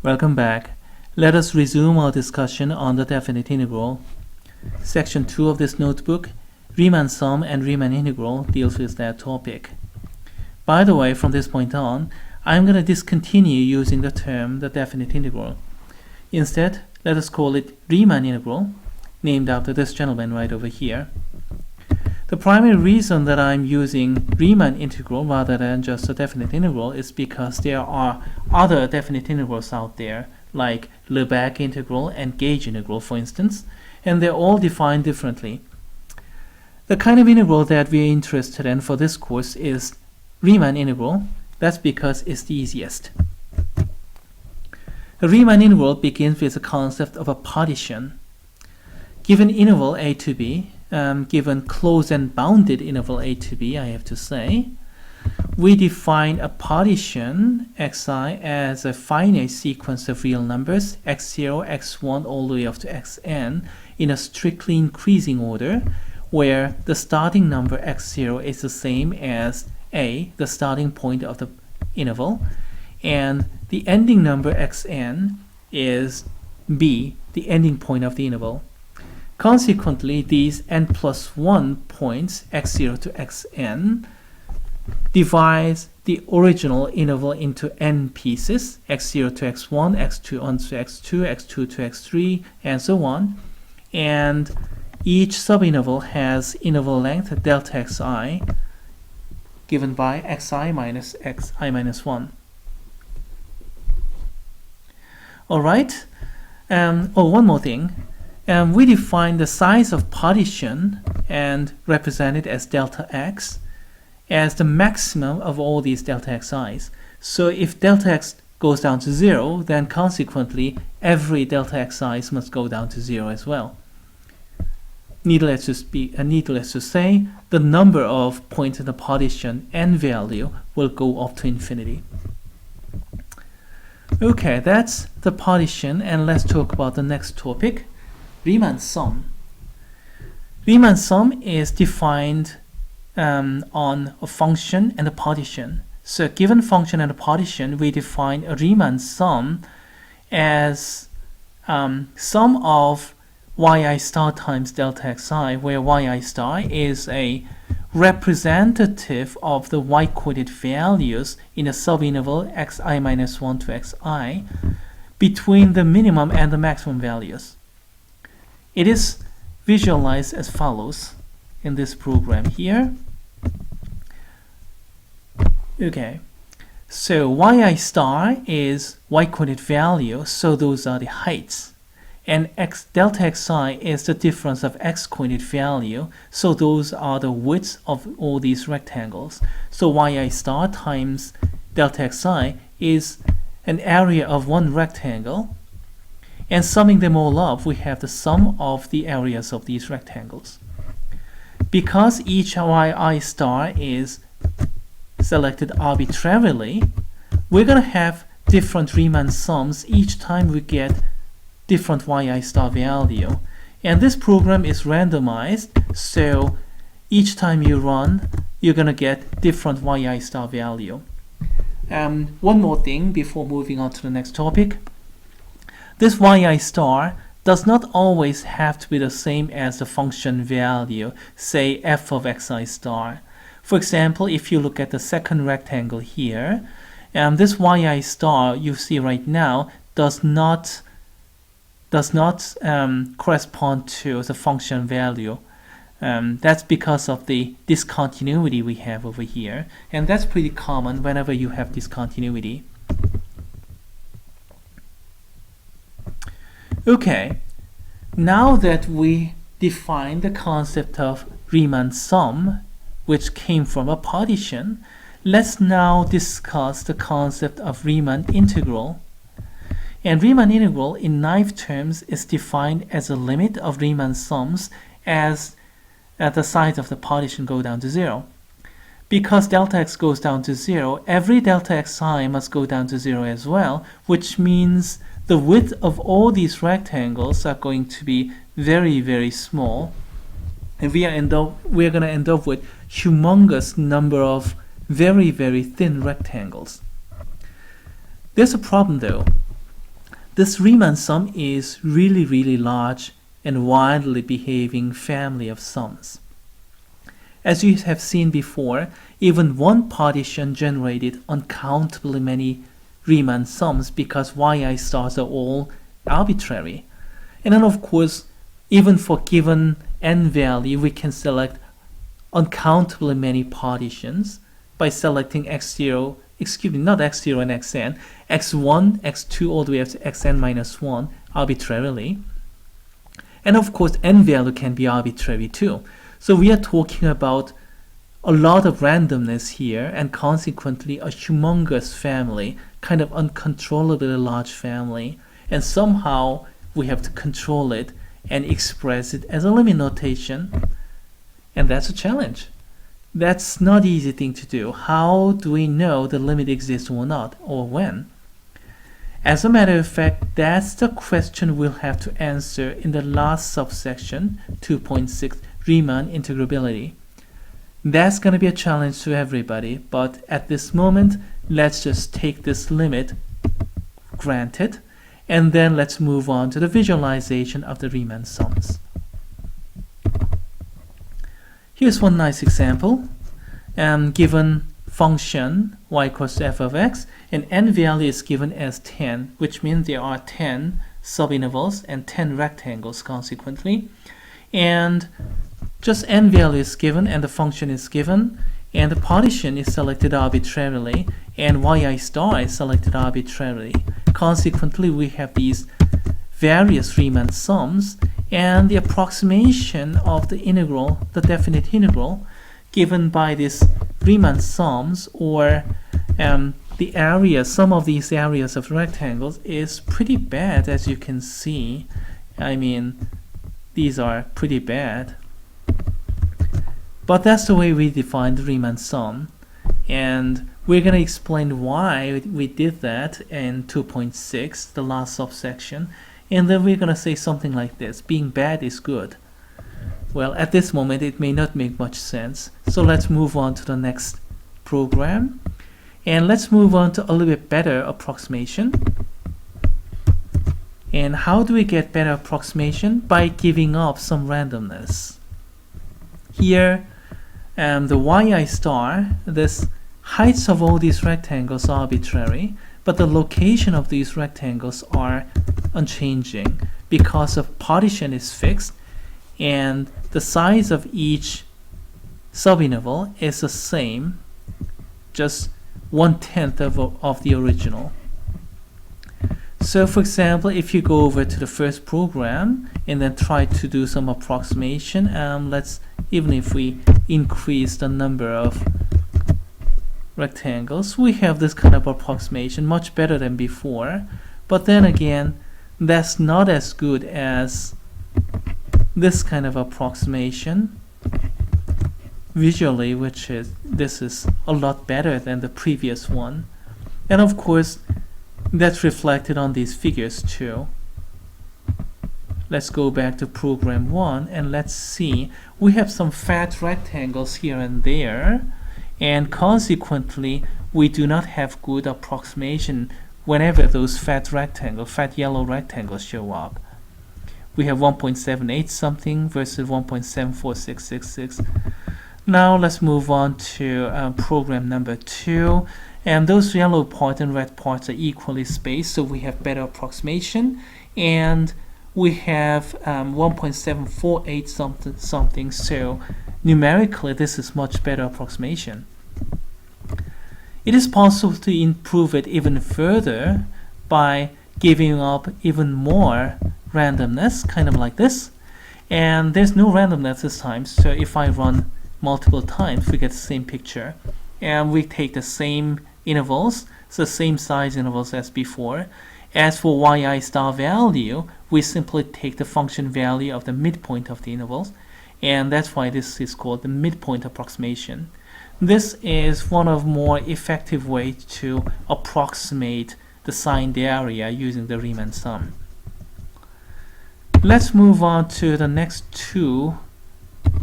Welcome back. Let us resume our discussion on the definite integral. Section 2 of this notebook, Riemann sum and Riemann integral, deals with that topic. By the way, from this point on, I'm going to discontinue using the term the definite integral. Instead, let us call it Riemann integral, named after this gentleman right over here. The primary reason that I'm using Riemann integral rather than just a definite integral is because there are other definite integrals out there, like Lebesgue integral and gauge integral, for instance, and they're all defined differently. The kind of integral that we're interested in for this course is Riemann integral. That's because it's the easiest. A Riemann integral begins with the concept of a partition. Given interval a to b, given closed and bounded interval a to b, I have to say, we define a partition xi as a finite sequence of real numbers x0, x1, all the way up to xn in a strictly increasing order, where the starting number x0 is the same as a, the starting point of the interval, and the ending number xn is b, the ending point of the interval. Consequently, these n plus 1 points, x0 to xn, divides the original interval into n pieces, x0 to x1, x2 to x2, x2 to x3, and so on. And each subinterval has interval length delta xi, given by xi minus xi minus 1. Alright, one more thing. We define the size of partition and represent it as delta x as the maximum of all these delta xi's. So if delta x goes down to 0, then consequently every delta xi must go down to 0 as well. Needless to say, the number of points in the partition n value will go up to infinity. Okay, that's the partition, and let's talk about the next topic, Riemann sum. Riemann sum is defined on a function and a partition. So given function and a partition, we define a Riemann sum as sum of yi star times delta xi, where yi star is a representative of the y-coded values in a subinterval xi minus 1 to xi between the minimum and the maximum values. It is visualized as follows in this program here. Okay, so yi star is y-coded value, so those are the heights. And delta xi is the difference of x-coded value, so those are the widths of all these rectangles. So yi star times delta xi is an area of one rectangle, and summing them all up, we have the sum of the areas of these rectangles. Because each yi star is selected arbitrarily, we're going to have different Riemann sums each time we get different yi star value. And this program is randomized, so each time you run, you're going to get different yi star value. One more thing before moving on to the next topic. This yi star does not always have to be the same as the function value, say f of xi star. For example, if you look at the second rectangle here, this yi star you see right now does not correspond to the function value. That's because of the discontinuity we have over here, and that's pretty common whenever you have discontinuity. Okay, now that we define the concept of Riemann sum, which came from a partition, let's now discuss the concept of Riemann integral. And Riemann integral in naive terms is defined as a limit of Riemann sums as the size of the partition go down to 0. Because delta x goes down to 0, every delta xi must go down to 0 as well, which means the width of all these rectangles are going to be very, very small. And we're going to end up with humongous number of very, very thin rectangles. There's a problem though. This Riemann sum is really large and widely behaving family of sums. As you have seen before, even one partition generated uncountably many Riemann sums because yi stars are all arbitrary. And then of course, even for given n value, we can select uncountably many partitions by selecting x0, excuse me, not x0 and xn, x1, x2 all the way up to xn minus 1 arbitrarily. And of course, n value can be arbitrary too. So we are talking about a lot of randomness here, and consequently a humongous family, kind of uncontrollably large family, and somehow we have to control it and express it as a limit notation, and that's a challenge. That's not easy thing to do. How do we know the limit exists or not, or when? As a matter of fact, that's the question we'll have to answer in the last subsection, 2.6, Riemann integrability. That's going to be a challenge to everybody, but at this moment, let's just take this limit granted, and then let's move on to the visualization of the Riemann sums. Here's one nice example. Given function y equals to f of x, and n value is given as 10, which means there are 10 subintervals and 10 rectangles consequently. And just n value is given and the function is given, and the partition is selected arbitrarily, and yi star is selected arbitrarily. Consequently, we have these various Riemann sums, and the approximation of the integral, the definite integral, given by this Riemann sums, or the area, some of these areas of rectangles, is pretty bad, as you can see. I mean, these are pretty bad. But that's the way we define the Riemann sum, and we're going to explain why we did that in 2.6, the last subsection, and then we're going to say something like this: being bad is good. Well, at this moment it may not make much sense, so let's move on to the next program, and let's move on to a little bit better approximation. And how do we get better approximation? By giving up some randomness. Here, the yi star, this heights of all these rectangles are arbitrary, but the location of these rectangles are unchanging because the partition is fixed, and the size of each subinterval is the same, just 1/10 of the original. So for example, if you go over to the first program and then try to do some approximation, even if we increase the number of rectangles, we have this kind of approximation, much better than before. But then again, that's not as good as this kind of approximation visually, this is a lot better than the previous one. And of course, that's reflected on these figures too. Let's go back to program 1 and let's see. We have some fat rectangles here and there, and consequently we do not have good approximation whenever those fat yellow rectangles show up. We have 1.78 something versus 1.74666. Now let's move on to program number 2. And those yellow part and red parts are equally spaced, so we have better approximation. And we have 1.748 something, so numerically this is much better approximation. It is possible to improve it even further by giving up even more randomness, kind of like this. And there's no randomness this time, so if I run multiple times, we get the same picture. And we take the same intervals, so same size intervals as before. As for yi star value, we simply take the function value of the midpoint of the intervals, and that's why this is called the midpoint approximation. This is one of more effective ways to approximate the signed area using the Riemann sum. Let's move on to the next two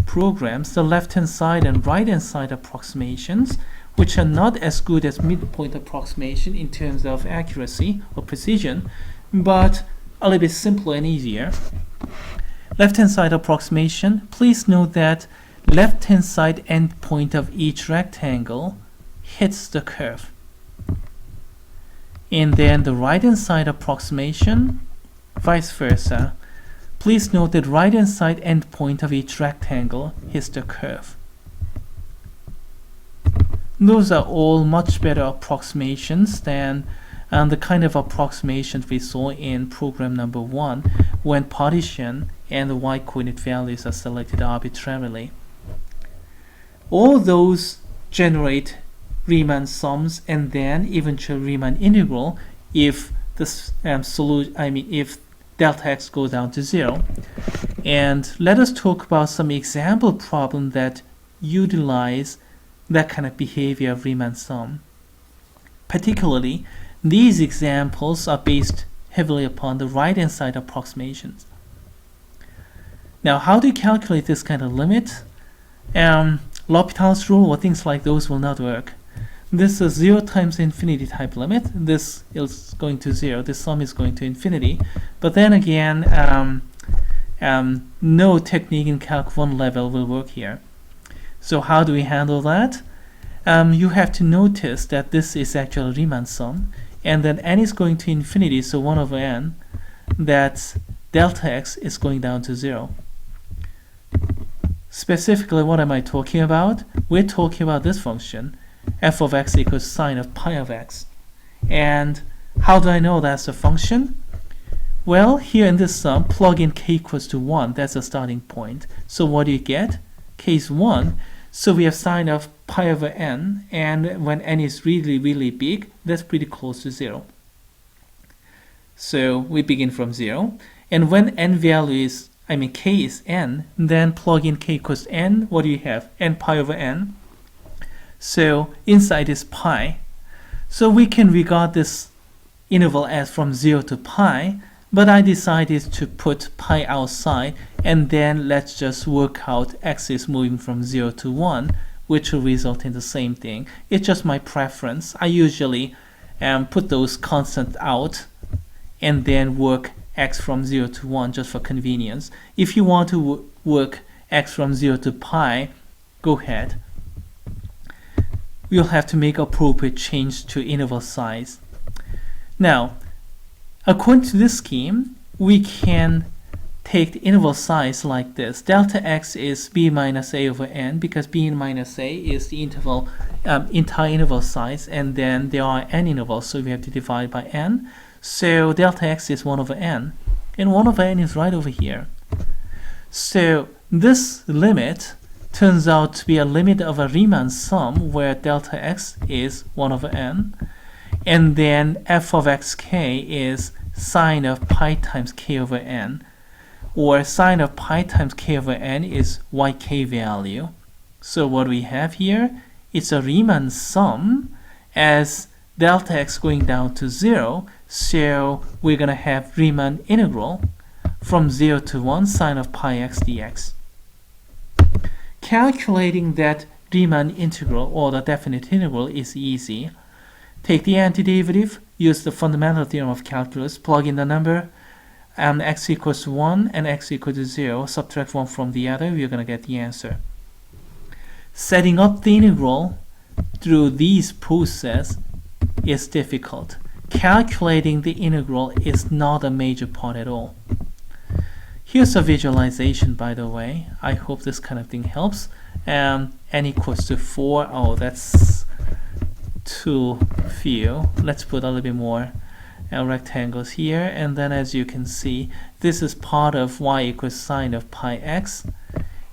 programs, the left-hand side and right-hand side approximations, which are not as good as midpoint approximation in terms of accuracy or precision, but a little bit simpler and easier. Left-hand side approximation. Please note that left-hand side endpoint of each rectangle hits the curve. And then the right-hand side approximation, vice versa. Please note that right-hand side endpoint of each rectangle hits the curve. Those are all much better approximations than the kind of approximations we saw in program number 1 when partition and the y-coordinate values are selected arbitrarily. All those generate Riemann sums and then eventual Riemann integral if this if delta x goes down to 0. And let us talk about some example problem that utilize that kind of behavior of Riemann sum. Particularly, these examples are based heavily upon the right-hand side approximations. Now, how do you calculate this kind of limit? L'Hopital's rule or things like those will not work. This is 0 times infinity type limit. This is going to 0. This sum is going to infinity. But then again, no technique in Calc 1 level will work here. So how do we handle that? You have to notice that this is actually a Riemann sum, and then n is going to infinity, so 1 over n, that delta x is going down to 0. Specifically, what am I talking about? We're talking about this function, f of x equals sine of pi of x. And how do I know that's a function? Well, here in this sum, plug in k equals to 1. That's a starting point. So what do you get? K is 1. So we have sine of pi over n, and when n is really, really big, that's pretty close to 0. So we begin from 0. And when n value is, k is n, then plug in k equals n. What do you have? N pi over n. So inside is pi. So we can regard this interval as from 0 to pi, but I decided to put pi outside, and then let's just work out x is moving from 0 to 1, which will result in the same thing. It's just my preference. I usually put those constants out and then work x from 0 to 1 just for convenience. If you want to work x from 0 to pi, go ahead. We'll have to make appropriate change to interval size. Now, according to this scheme, we can take the interval size like this. Delta x is b minus a over n, because b minus a is the interval, entire interval size, and then there are n intervals, so we have to divide by n. So delta x is 1 over n, and 1 over n is right over here. So this limit turns out to be a limit of a Riemann sum where delta x is 1 over n, and then f of xk is sine of pi times k over n, or sine of pi times k over n is yk value. So what we have here, it's a Riemann sum as delta x going down to 0, so we're going to have Riemann integral from 0 to 1 sine of pi x dx. Calculating that Riemann integral or the definite integral is easy. Take the antiderivative, use the fundamental theorem of calculus, plug in the number, x equals 1 and x equals to 0, subtract one from the other, we're going to get the answer. Setting up the integral through these process is difficult. Calculating the integral is not a major part at all. Here's a visualization, by the way. I hope this kind of thing helps. N equals to 4. Oh, that's too few. Let's put a little bit more rectangles here. And then as you can see, this is part of y equals sine of pi x.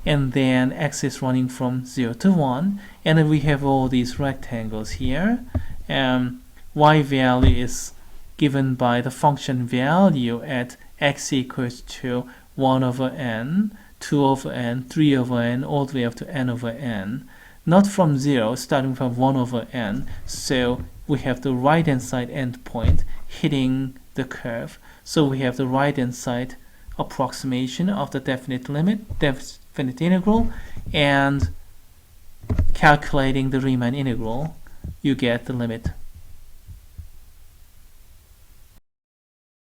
And then x is running from 0 to 1. And then we have all these rectangles here. Y value is given by the function value at x equals to 1 over n, 2 over n, 3 over n, all the way up to n over n. Not from 0, starting from 1 over n. So we have the right-hand side endpoint hitting the curve. So we have the right-hand side approximation of the definite limit, definite integral, and calculating the Riemann integral, you get the limit